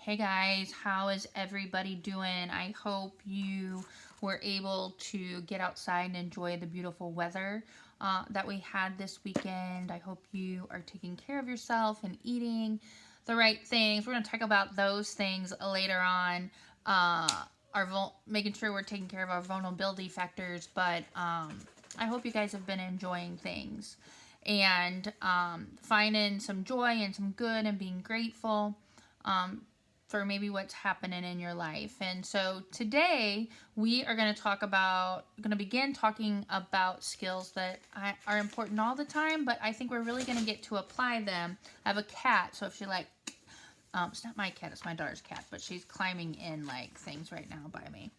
Hey guys, how is everybody doing? I hope you were able to get outside and enjoy the beautiful weather that we had this weekend. I hope you are taking care of yourself and eating the right things. We're going to talk about those things later on. Making sure we're taking care of our vulnerability factors, but I hope you guys have been enjoying things and finding some joy and some good and being grateful for maybe what's happening in your life. And so today we are going to begin talking about skills that are important all the time, but I think we're really going to get to apply them. I have a cat, so if she it's not my cat, it's my daughter's cat, but she's climbing in like things right now by me.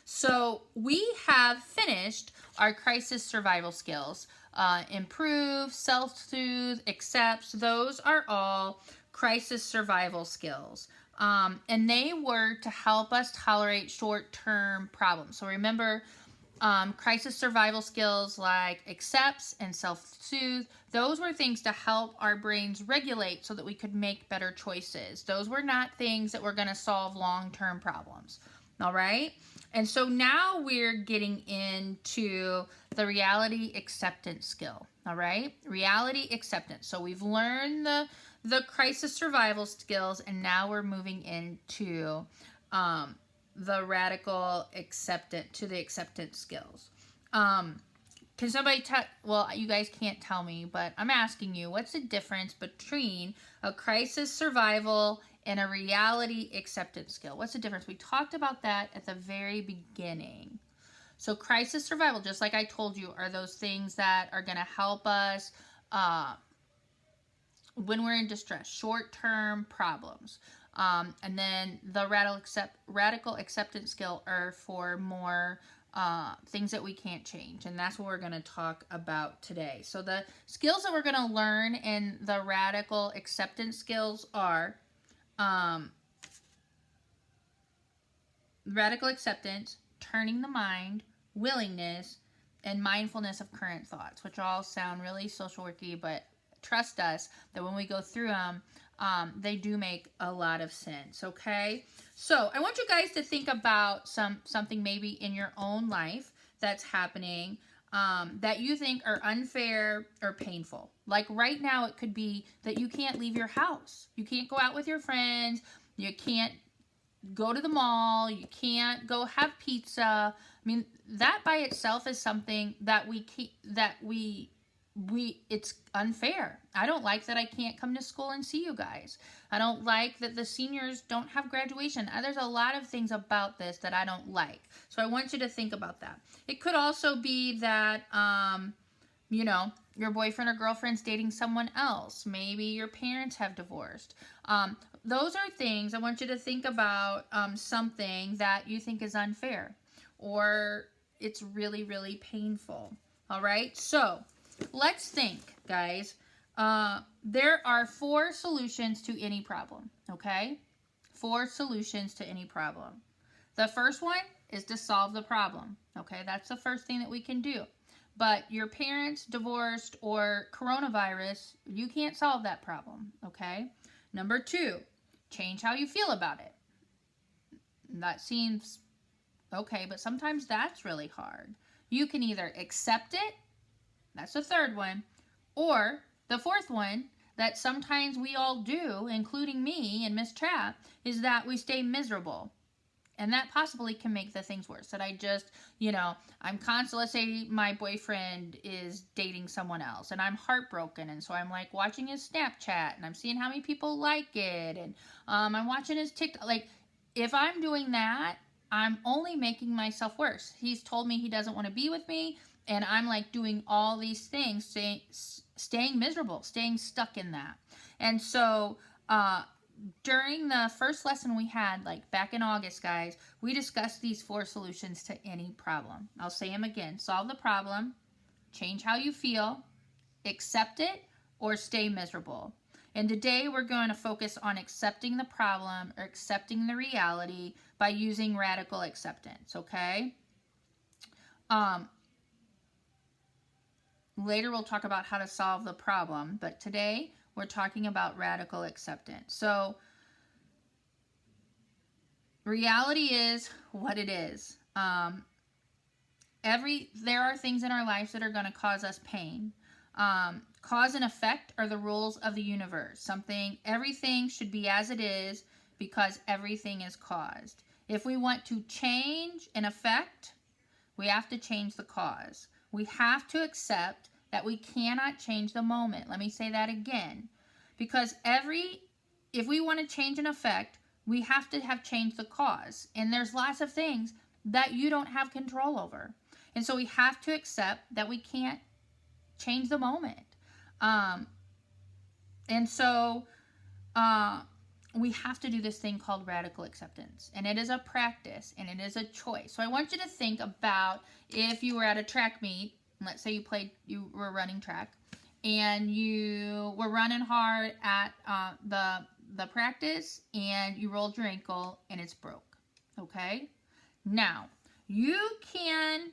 So we have finished our crisis survival skills. Improve, self-soothe, accepts. Those are all crisis survival skills. And they were to help us tolerate short-term problems. So remember, crisis survival skills like accepts and self-soothe, those were things to help our brains regulate so that we could make better choices. Those were not things that were going to solve long-term problems. All right? And so now we're getting into the reality acceptance skill. All right? Reality acceptance. So we've learned the crisis survival skills, and now we're moving into the radical acceptance skills. Can somebody well, you guys can't tell me, but I'm asking you, what's the difference between a crisis survival and a reality acceptance skill? What's the difference? We talked about that at the very beginning. So crisis survival, just like I told you, are those things that are going to help us when we're in distress, short-term problems. And then the radical acceptance skill are for more things that we can't change. And that's what we're going to talk about today. So the skills that we're going to learn in the radical acceptance skills are radical acceptance, turning the mind, willingness, and mindfulness of current thoughts, which all sound really social worky, but trust us that when we go through them, they do make a lot of sense. Okay, so I want you guys to think about something maybe in your own life that's happening that you think are unfair or painful. Like right now, it could be that you can't leave your house, you can't go out with your friends, you can't go to the mall, you can't go have pizza. I mean, that by itself is something that it's unfair. I don't like that I can't come to school and see you guys. I don't like that the seniors don't have graduation. There's a lot of things about this that I don't like. So I want you to think about that. It could also be that, your boyfriend or girlfriend's dating someone else. Maybe your parents have divorced. Those are things I want you to think about, something that you think is unfair or it's really, really painful. All right, so let's think, guys. There are 4 solutions to any problem, okay? 4 solutions to any problem. The first one is to solve the problem, okay? That's the first thing that we can do. But your parents divorced or coronavirus, you can't solve that problem, okay? Number 2, change how you feel about it. That seems okay, but sometimes that's really hard. You can either accept it, that's the third one, or the fourth one that sometimes we all do, including me and Miss Trap, is that we stay miserable. And that possibly can make the things worse. That I just, I'm constantly, let's say my boyfriend is dating someone else and I'm heartbroken. And so I'm like watching his Snapchat and I'm seeing how many people like it. And I'm watching his TikTok. Like, if I'm doing that, I'm only making myself worse. He's told me he doesn't want to be with me. And I'm like doing all these things, staying miserable, staying stuck in that. And so, during the first lesson we had, like back in August, guys, we discussed these 4 solutions to any problem. I'll say them again. Solve the problem, change how you feel, accept it, or stay miserable. And today we're going to focus on accepting the problem or accepting the reality by using radical acceptance, okay? Later we'll talk about how to solve the problem, but today we're talking about radical acceptance. So reality is what it is. There are things in our lives that are going to cause us pain. Cause and effect are the rules of the universe. Everything should be as it is because everything is caused. If we want to change an effect, we have to change the cause. We have to accept that we cannot change the moment. Let me say that again. Because if we want to change an effect, we have to have changed the cause. And there's lots of things that you don't have control over. And so we have to accept that we can't change the moment. We have to do this thing called radical acceptance. And it is a practice and it is a choice. So I want you to think about if you were at a track meet, let's say you were running track, and you were running hard at the practice, and you rolled your ankle and it's broke. Okay? Now, you can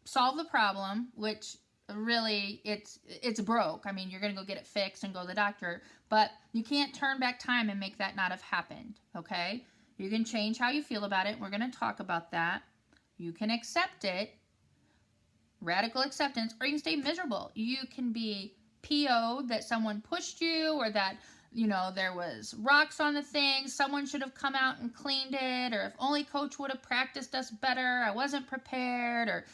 solve the problem, which really it's broke. I mean, you're going to go get it fixed and go to the doctor, but you can't turn back time and make that not have happened. Okay? You can change how you feel about it. We're going to talk about that. You can accept it, radical acceptance, or you can stay miserable. You can be PO'd that someone pushed you, or that, there was rocks on the thing, someone should have come out and cleaned it, or if only coach would have practiced us better, I wasn't prepared, or,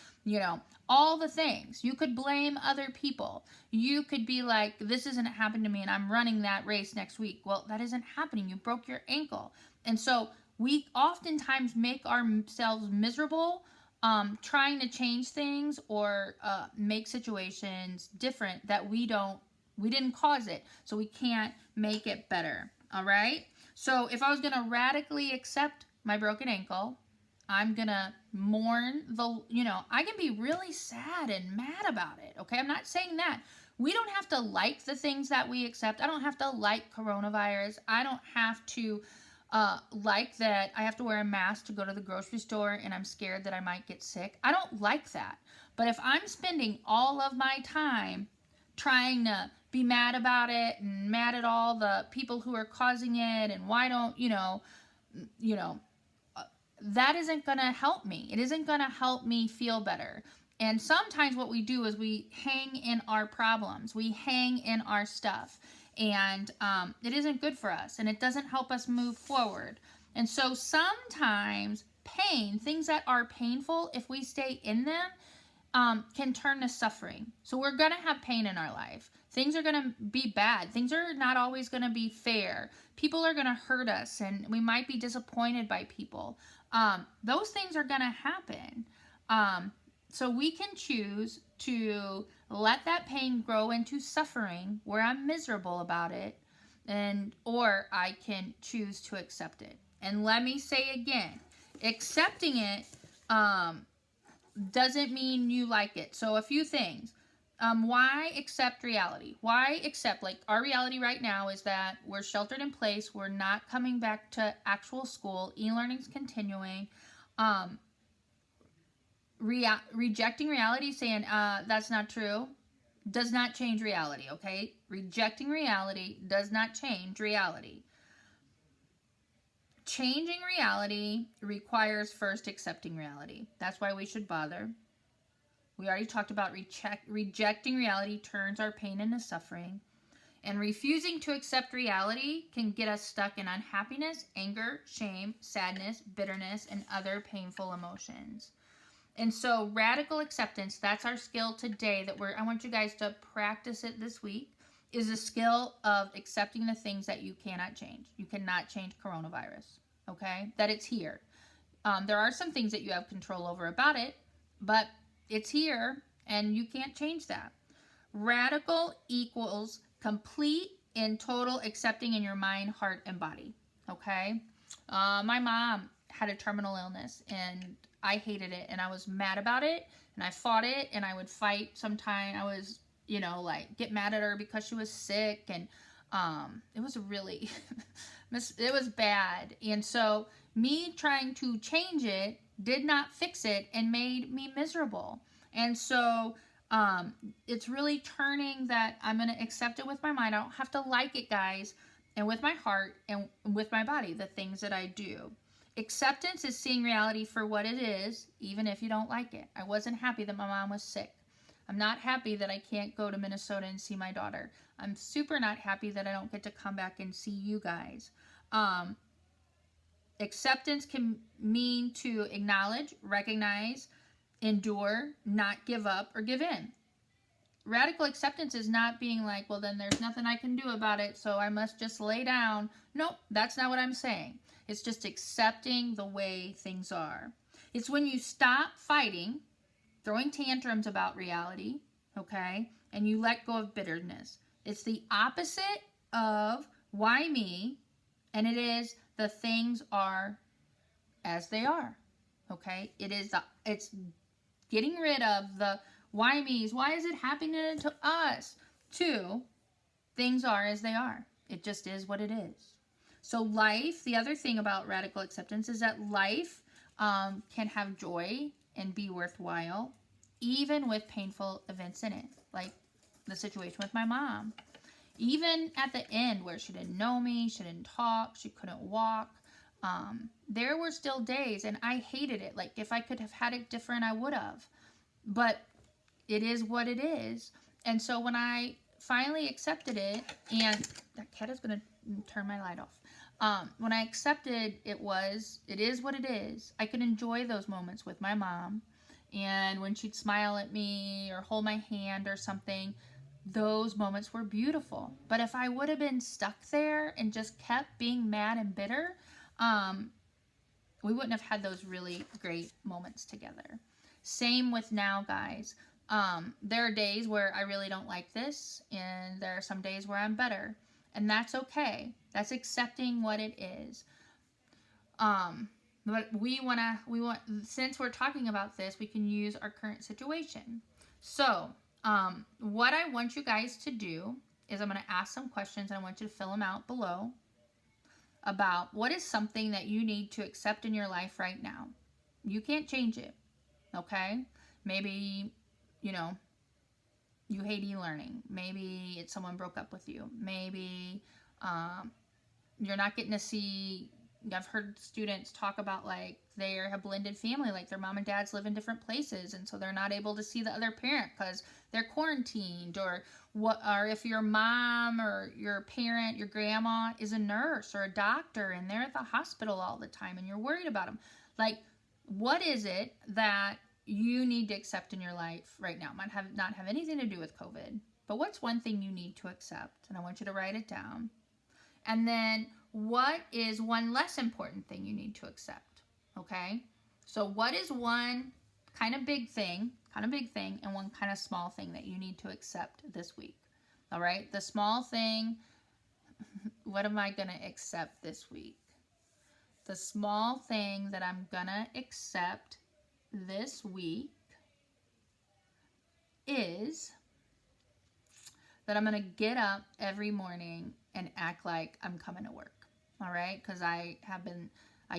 all the things. You could blame other people. You could be like, this isn't happening to me and I'm running that race next week. Well, that isn't happening. You broke your ankle. And so we oftentimes make ourselves miserable trying to change things or make situations different that we didn't cause it, so we can't make it better. All right? So if I was going to radically accept my broken ankle, I'm going to mourn I can be really sad and mad about it. Okay? I'm not saying that. We don't have to like the things that we accept. I don't have to like coronavirus. I don't have to like that I have to wear a mask to go to the grocery store and I'm scared that I might get sick. I don't like that. But if I'm spending all of my time trying to be mad about it and mad at all the people who are causing it and why don't, that isn't going to help me. It isn't going to help me feel better. And sometimes what we do is we hang in our problems. We hang in our stuff. And it isn't good for us. And it doesn't help us move forward. And so sometimes things that are painful, if we stay in them, can turn to suffering. So we're going to have pain in our life. Things are going to be bad. Things are not always going to be fair. People are going to hurt us. And we might be disappointed by people. Those things are going to happen. So we can choose to let that pain grow into suffering where I'm miserable about it, or I can choose to accept it. And let me say again, accepting it doesn't mean you like it. So a few things. Why accept reality? Why accept, our reality right now is that we're sheltered in place. We're not coming back to actual school. E-learning's continuing. Rejecting reality, saying that's not true, does not change reality, okay? Rejecting reality does not change reality. Changing reality requires first accepting reality. That's why we should bother. We already talked about rejecting reality turns our pain into suffering. And refusing to accept reality can get us stuck in unhappiness, anger, shame, sadness, bitterness, and other painful emotions. And so radical acceptance, that's our skill today that I want you guys to practice it this week, is a skill of accepting the things that you cannot change. You cannot change coronavirus, okay? That it's here. There are some things that you have control over about it, but it's here and you can't change that. Radical equals complete and total accepting in your mind, heart, and body, okay? My mom had a terminal illness and I hated it and I was mad about it and I fought it and I would fight sometime. I was, get mad at her because she was sick and it was really, it was bad. And so me trying to change it did not fix it and made me miserable. And so it's really turning that I'm going to accept it with my mind. I don't have to like it, guys, and with my heart and with my body, the things that I do. Acceptance is seeing reality for what it is, even if you don't like it. I wasn't happy that my mom was sick. I'm not happy that I can't go to Minnesota and see my daughter. I'm super not happy that I don't get to come back and see you guys. Acceptance can mean to acknowledge, recognize, endure, not give up, or give in. Radical acceptance is not being like, well, then there's nothing I can do about it, so I must just lay down. Nope, that's not what I'm saying. It's just accepting the way things are. It's when you stop fighting, throwing tantrums about reality, okay, and you let go of bitterness. It's the opposite of why me, and it is the things are as they are, okay? It's getting rid of the why me's, why is it happening to us? To things are as they are. It just is what it is. So life, the other thing about radical acceptance is that life can have joy and be worthwhile, even with painful events in it, like the situation with my mom. Even at the end where she didn't know me, she didn't talk, she couldn't walk, there were still days, and I hated it. Like, if I could have had it different, I would have. But it is what it is. And so when I finally accepted it, and that cat is going to turn my light off. When I accepted it is what it is, I could enjoy those moments with my mom. And when she'd smile at me or hold my hand or something, those moments were beautiful. But if I would have been stuck there and just kept being mad and bitter, we wouldn't have had those really great moments together. Same with now, guys. There are days where I really don't like this, and there are some days where I'm better, and that's okay. That's accepting what it is. But we want, since we're talking about this, we can use our current situation. So, what I want you guys to do is I'm going to ask some questions, and I want you to fill them out below about what is something that you need to accept in your life right now. You can't change it, okay? Maybe, you hate e-learning. Maybe it's someone broke up with you. Maybe you're not getting to see, I've heard students talk about like they have blended family, like their mom and dads live in different places, and so they're not able to see the other parent because they're quarantined, or if your mom or your parent, your grandma is a nurse or a doctor and they're at the hospital all the time and you're worried about them. Like, what is it that you need to accept in your life right now? It might not have anything to do with COVID, but what's one thing you need to accept? And I want you to write it down. And then what is one less important thing you need to accept? Okay? So what is one kind of big thing, and one kind of small thing that you need to accept this week? All right? The small thing, what am I going to accept this week? The small thing that I'm going to accept this week is that I'm going to get up every morning and act like I'm coming to work. All right? Because I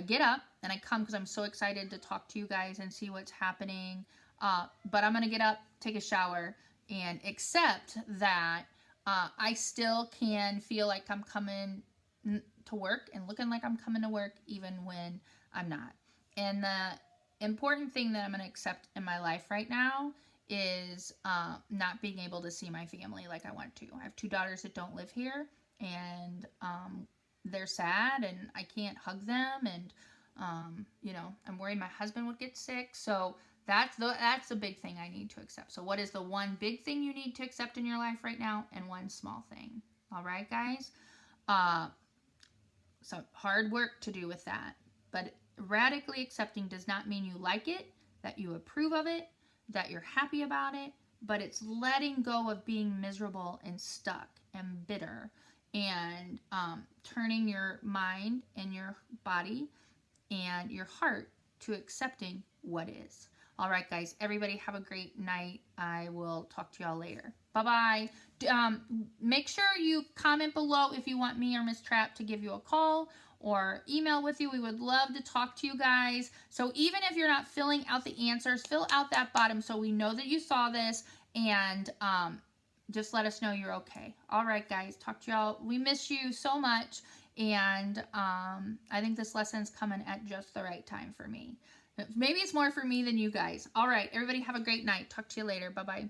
get up and I come because I'm so excited to talk to you guys and see what's happening. But I'm going to get up, take a shower, and accept that I still can feel like I'm coming to work and looking like I'm coming to work even when I'm not. And the important thing that I'm going to accept in my life right now is not being able to see my family like I want to. I have 2 daughters that don't live here, and they're sad, and I can't hug them, and I'm worried my husband would get sick. So that's the big thing I need to accept. So what is the one big thing you need to accept in your life right now, and one small thing? All right, guys? So hard work to do with that. But radically accepting does not mean you like it, that you approve of it, that you're happy about it, but it's letting go of being miserable and stuck and bitter, and turning your mind and your body and your heart to accepting what is. All right, guys, everybody have a great night. I will talk to y'all later. Bye-bye. Make sure you comment below if you want me or Miss Trapp to give you a call or email with you. We would love to talk to you guys. So even if you're not filling out the answers, fill out that bottom so we know that you saw this, and just let us know you're okay. All right, guys, talk to y'all. We miss you so much, And I think this lesson's coming at just the right time for me. Maybe it's more for me than you guys. All right, everybody have a great night. Talk to you later. Bye-bye.